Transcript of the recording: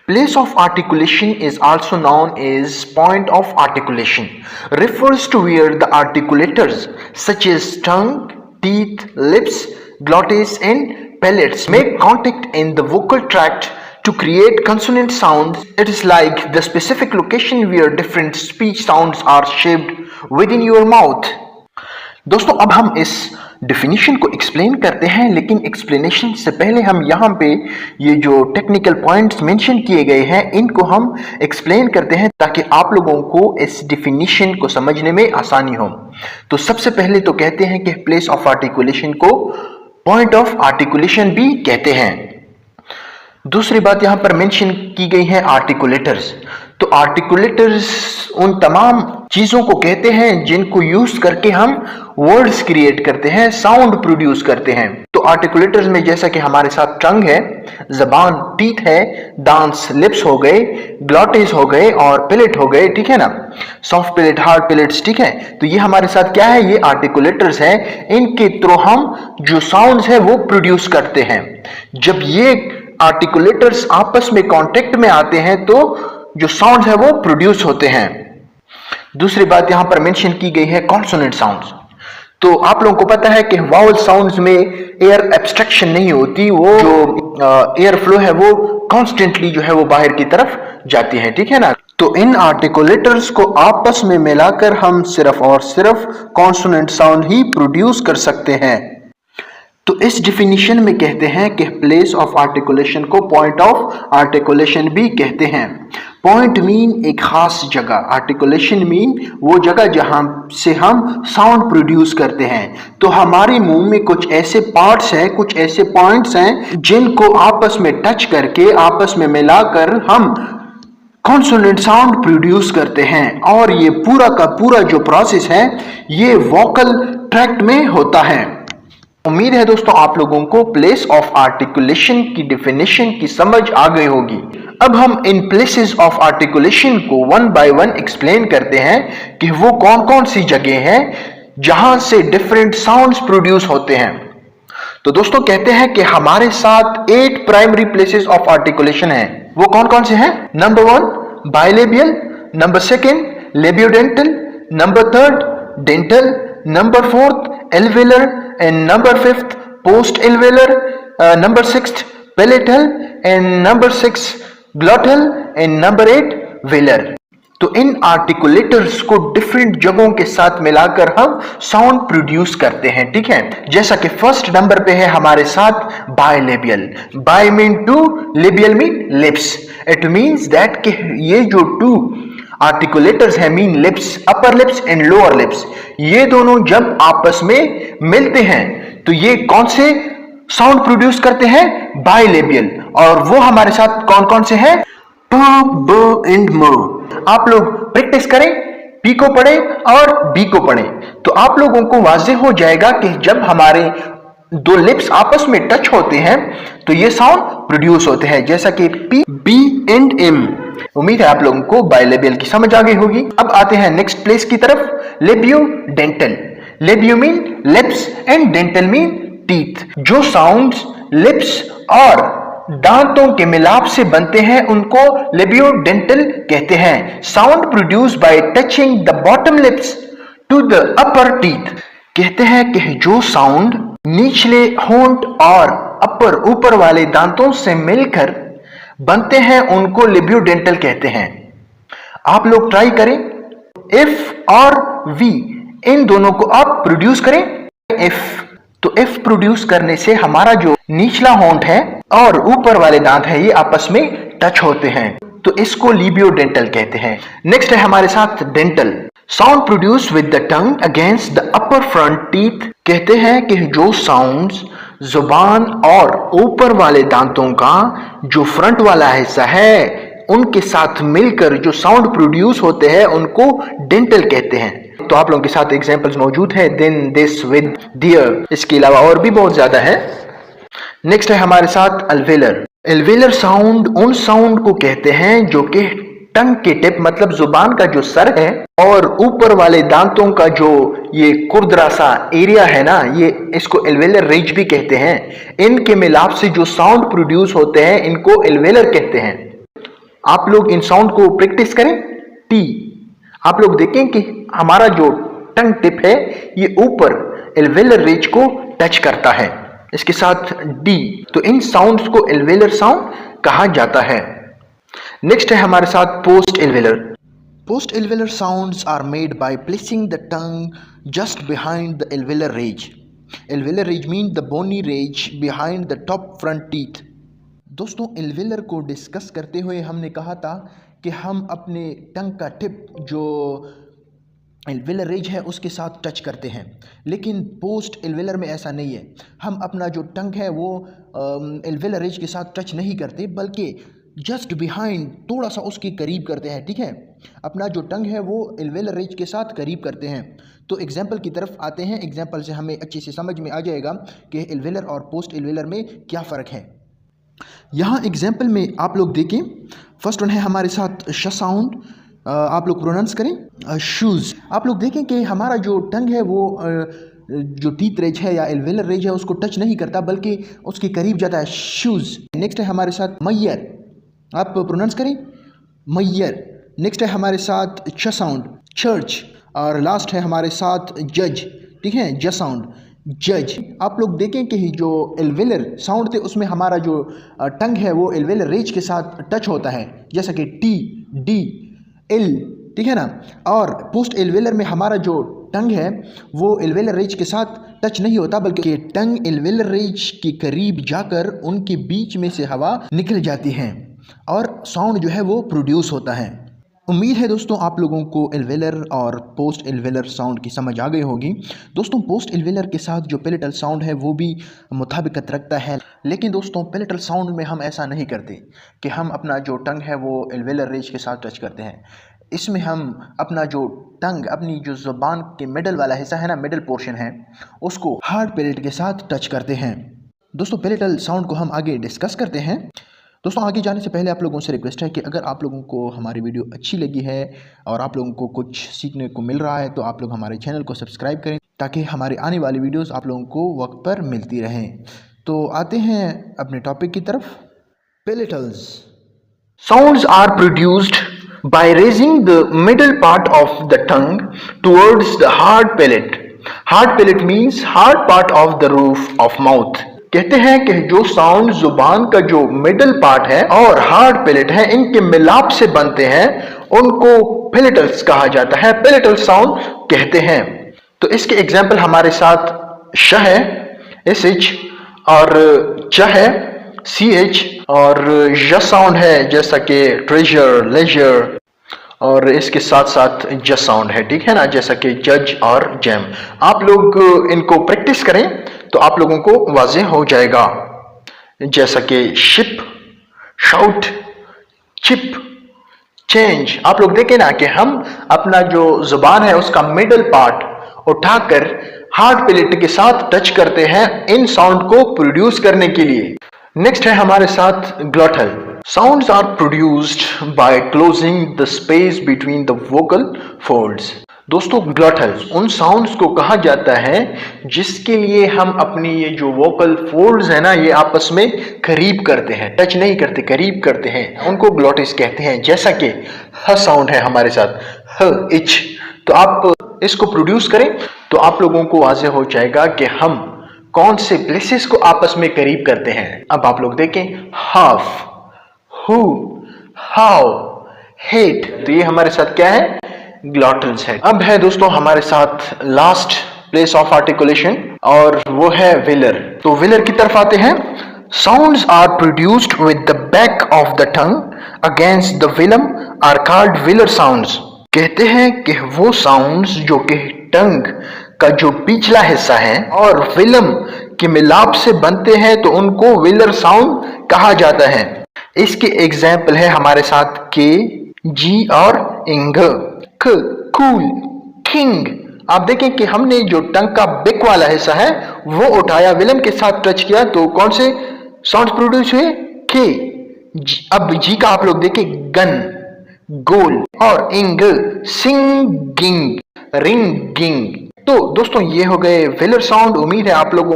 Place of articulation is also known as point of articulation. Refers to where the articulators such as tongue, teeth, lips, glottis and palates make contact in the vocal tract to create consonant sounds. It is like the specific location where different speech sounds are shaped within your mouth. दोस्तों अब हम इस definition को explain करते हैं, लेकिन explanation से पहले हम यहाँ पे ये जो टेक्निकल पॉइंट्स मेंशन किए गए हैं इनको हम एक्सप्लेन करते हैं ताकि आप लोगों को इस डिफिनीशन को समझने में आसानी हो। तो सबसे पहले तो कहते हैं कि प्लेस ऑफ आर्टिकुलेशन को पॉइंट ऑफ आर्टिकुलेशन भी कहते हैं। दूसरी बात यहाँ पर मेंशन की गई है आर्टिकुलेटर्स। तो आर्टिकुलेटर्स उन तमाम चीजों को कहते हैं जिनको यूज करके हम वर्ड्स क्रिएट करते हैं, साउंड प्रोड्यूस करते हैं। तो आर्टिकुलेटर्स में जैसा कि हमारे साथ टंग है, जबान, टीथ है, दांत, लिप्स हो गए, ग्लॉटिस हो गए और पैलेट हो गए, ठीक है ना, सॉफ्ट पैलेट, हार्ड पैलेट्स, ठीक है। तो ये हमारे साथ क्या है, ये आर्टिकुलेटर्स हैं। इनके थ्रू हम जो साउंड्स है वो प्रोड्यूस करते हैं। जब ये आर्टिकुलेटर्स आपस में कांटेक्ट में आते हैं तो जो साउंड्स है वो प्रोड्यूस होते हैं। दूसरी बात यहां पर मेंशन की गई है कॉन्सोनेंट साउंड्स। तो आप लोगों को पता है कि वावल साउंड्स में एयर एब्स्ट्रक्शन नहीं होती, वो जो एयर फ्लो है वो कॉन्स्टेंटली जो है वो बाहर की तरफ जाती है, ठीक है ना। तो इन आर्टिकुलेटर्स को आपस में मिलाकर हम सिर्फ और सिर्फ कॉन्सोनेंट साउंड ही प्रोड्यूस कर सकते हैं। तो इस डिफिनीशन में कहते हैं कि प्लेस ऑफ आर्टिकुलेशन को पॉइंट ऑफ आर्टिकुलेशन भी कहते हैं। पॉइंट मीन एक खास जगह, आर्टिकुलेशन मीन वो जगह जहां से हम साउंड प्रोड्यूस करते हैं। तो हमारे मुंह में कुछ ऐसे पार्ट्स हैं, कुछ ऐसे पॉइंट्स हैं जिनको आपस में टच करके, आपस में मिलाकर हम कॉन्सोनेंट साउंड प्रोड्यूस करते हैं। और ये पूरा का पूरा जो प्रोसेस है ये वोकल ट्रैक्ट में होता है। उम्मीद है दोस्तों आप लोगों को प्लेस ऑफ आर्टिकुलेशन की डेफिनेशन की समझ आ गई होगी। अब हम इन प्लेसेस ऑफ आर्टिकुलेशन को वन बाय वन एक्सप्लेन करते हैं कि वो कौन कौन सी जगह हैं जहां से डिफरेंट साउंड्स प्रोड्यूस होते हैं। तो दोस्तों कहते हैं कि हमारे साथ 8 प्राइमरी प्लेसेस ऑफ आर्टिकुलेशन हैं। वो कौन कौन से हैं? Number 1 bilabial, number 2 labiodental, number 3 dental, number 4 alveolar and number 5th post alveolar, number 6th palatal and number 6 glottal and number 8 velar। तो इन आर्टिकुलेटर्स को डिफरेंट जगहों के साथ मिलाकर हम साउंड प्रोड्यूस करते हैं, ठीक है। जैसा कि फर्स्ट नंबर पे है हमारे साथ bilabial. Bi mean two, labial mean lips. It means that कि ये जो 2 आर्टिकुलेटर्स है mean lips, upper lips and lower lips, ये दोनों जब आपस में मिलते हैं तो ये कौन से साउंड प्रोड्यूस करते हैं? बाइलेबियल। और वो हमारे साथ कौन कौन से हैं? प, ब एंड म। आप लोग प्रैक्टिस करें, पी को पढ़े और बी को पढ़े तो आप लोगों को वाज़ेह हो जाएगा कि जब हमारे 2 लिप्स आपस में टच होते हैं तो ये साउंड प्रोड्यूस होते हैं, जैसा कि पी, बी एंड एम। उम्मीद है आप लोगों को बाइलेबियल की समझ आ गई होगी। अब आते हैं नेक्स्ट प्लेस की तरफ, labio dental. Labio mean lips and dental mean teeth. जो साउंड्स लिप्स और दांतों के मिलाप से बनते हैं उनको लेबियो डेंटल कहते हैं। Sound produce by touching the bottom lips to the upper teeth. कहते हैं कि जो साउंड निचले होंठ और अपर ऊपर वाले दांतों से मिलकर बनते हैं उनको लेबियोडेंटल कहते हैं। आप लोग ट्राई करें, एफ और वी इन दोनों को आप प्रोड्यूस करें। एफ, तो एफ प्रोड्यूस करने से हमारा जो निचला होंठ है और ऊपर वाले दांत है ये आपस में टच होते हैं, तो इसको लेबियोडेंटल कहते हैं। नेक्स्ट है हमारे साथ dental. Sound produce with the tongue against the upper front teeth. कहते हैं कि जो साउंड्स जुबान और ऊपर वाले दांतों का जो फ्रंट वाला हिस्सा है उनके साथ मिलकर जो साउंड प्रोड्यूस होते हैं उनको डेंटल कहते हैं। तो आप लोगों के साथ एग्जांपल्स मौजूद है, दिन, दिस, विद, दियर, इसके अलावा और भी बहुत ज्यादा है। नेक्स्ट है हमारे साथ अल्वेलर। एल्वेलर साउंड उन साउंड को कहते हैं जो कि टंग के टिप मतलब जुबान का जो सर है और ऊपर वाले दांतों का जो ये खुरदरा सा एरिया है ना, ये इसको एल्वेलर रिज भी कहते हैं। इनके मिलाप से जो साउंड प्रोड्यूस होते हैं इनको एल्वेलर कहते हैं। आप लोग इन साउंड को प्रैक्टिस करें। टी, आप लोग देखें कि हमारा जो टंग टिप है ये ऊपर एल्वेलर रिज को टच करता है। इसके साथ डी, तो इन साउंड्स को एल्वेलर साउंड कहा जाता है। नेक्स्ट है हमारे साथ post alveolar. Post alveolar sounds are made by placing the tongue just behind the alveolar ridge. Alveolar ridge mean the bony ridge behind the top front teeth. दोस्तों, alveolar को discuss करते हुए हमने कहा था कि हम अपने टंग का टिप जो एल्वेलर रिज है उसके साथ टच करते हैं, लेकिन पोस्ट एल्वेलर में ऐसा नहीं है। हम अपना जो टंग है वो एल्वेलर रिज के साथ टच नहीं करते, बल्कि जस्ट बिहाइंड, थोड़ा सा उसके करीब करते हैं। ठीक है, अपना जो टंग है वो एल्वेलर रिज के साथ करीब करते हैं। तो एग्जाम्पल की तरफ आते हैं। एग्जाम्पल से हमें अच्छे से समझ में आ जाएगा कि एल्वेलर और पोस्ट एल्वेलर में क्या फ़र्क है। यहाँ एग्जाम्पल में आप लोग देखें, फर्स्ट वन है हमारे साथ श साउंड, आप लोग प्रोनाउंस करें शूज़। आप लोग देखें कि हमारा जो टंग है वो जो टीथ रेज है या एल्वेलर रेज है उसको टच नहीं करता, बल्कि उसके करीब जाता है, शूज़। नेक्स्ट है हमारे साथ मैयर, आप प्रोनाउंस करें मैयर। नेक्स्ट है हमारे साथ च साउंड, चर्च। और लास्ट है हमारे साथ जज। ठीक है, ज साउंड, जज। आप लोग देखें कि जो एल्वेलर साउंड थे उसमें हमारा जो टंग है वो एल्वेलर रेज के साथ टच होता है, जैसा कि टी, डी, एल। ठीक है ना। और पोस्ट एल्वेलर में हमारा जो टंग है वो एल्वेलर रेज के साथ टच नहीं होता, बल्कि टंग एल्वेलर रेज के करीब जाकर उनके बीच में से हवा निकल जाती है और साउंड जो है वो प्रोड्यूस होता है। उम्मीद है दोस्तों आप लोगों को एल्वेलर और पोस्ट एल्वेलर साउंड की समझ आ गई होगी। दोस्तों, पोस्ट एल्वेलर के साथ जो पैलेटल साउंड है वो भी मुताबिकत रखता है, लेकिन दोस्तों पैलेटल साउंड में हम ऐसा नहीं करते कि हम अपना जो टंग है वो एल्वेलर रेज के साथ टच करते हैं। इसमें हम अपना जो टंग, अपनी जो ज़ुबान के मिडल वाला हिस्सा है ना, मिडल पोर्शन है, उसको हार्ड पैलेट के साथ टच करते हैं। दोस्तों, पैलेटल साउंड को हम आगे डिस्कस करते हैं। दोस्तों, आगे जाने से पहले आप लोगों से रिक्वेस्ट है कि अगर आप लोगों को हमारी वीडियो अच्छी लगी है और आप लोगों को कुछ सीखने को मिल रहा है तो आप लोग हमारे चैनल को सब्सक्राइब करें, ताकि हमारी आने वाली वीडियोस आप लोगों को वक्त पर मिलती रहें। तो आते हैं अपने टॉपिक की तरफ। Palatals sounds are produced by raising the middle part of the tongue towards the hard palate. Hard palate means hard part of the roof of mouth. कहते हैं कि जो साउंड जुबान का जो मिडल पार्ट है और हार्ड पैलेट है, इनके मिलाप से बनते हैं, उनको पैलेटल्स कहा जाता है, पैलेटल साउंड कहते हैं। तो इसके एग्जाम्पल हमारे साथ श है, SH, और च है, CH, और ज साउंड है जैसा कि ट्रेजर, लेजर, और इसके साथ साथ ज साउंड है। ठीक है ना, जैसा कि जज और जैम। आप लोग इनको प्रैक्टिस करें तो आप लोगों को वाज़ेह हो जाएगा, जैसा कि शिप, शाउट, चिप, चेंज। आप लोग देखें ना कि हम अपना जो जुबान है उसका मिडल पार्ट उठाकर हार्ड पैलेट के साथ टच करते हैं इन साउंड को प्रोड्यूस करने के लिए। नेक्स्ट है हमारे साथ ग्लॉटल। Sounds are produced by closing the space between the vocal folds. दोस्तों, ग्लॉटल्स उन साउंड्स को कहा जाता है जिसके लिए हम अपनी ये जो वोकल फोल्ड्स है ना, ये आपस में करीब करते हैं, टच नहीं करते, करीब करते हैं, उनको ग्लॉटिस कहते हैं। जैसा कि ह साउंड है हमारे साथ, ह, इच। तो आप इसको प्रोड्यूस करें तो आप लोगों को वाज़ेह हो जाएगा कि हम कौन से प्लेसेस को आपस में करीब करते हैं। अब आप लोग देखें, हाफ, हु, हाउ, हेट। तो ये हमारे साथ क्या है, ग्लॉटल्स है। अब है दोस्तों हमारे साथ लास्ट प्लेस ऑफ आर्टिकुलेशन, और वो है वेलर। तो वेलर की तरफ आते हैं। Sounds are produced with the back of the tongue against the velum are called velar sounds. कहते हैं कि वो साउंड्स जो कि टंग का जो पिछला हिस्सा है और वेलम के मिलाप से बनते हैं तो उनको वेलर साउंड कहा जाता है। इसके एग्जाम्पल है हमारे साथ के, जी और इंग। क, कूल, किंग। आप देखें कि हमने जो टंग का बेक वाला हिस्सा है वो उठाया, विलम के साथ टच किया, तो कौन से साउंड प्रोड्यूस हुए, के। अब जी का आप लोग देखें, गन, गोल, और इंग, सिंगिंग, रिंगिंग। तो दोस्तों ये हो गए वेलर साउंड। उम्मीद है आप लोगों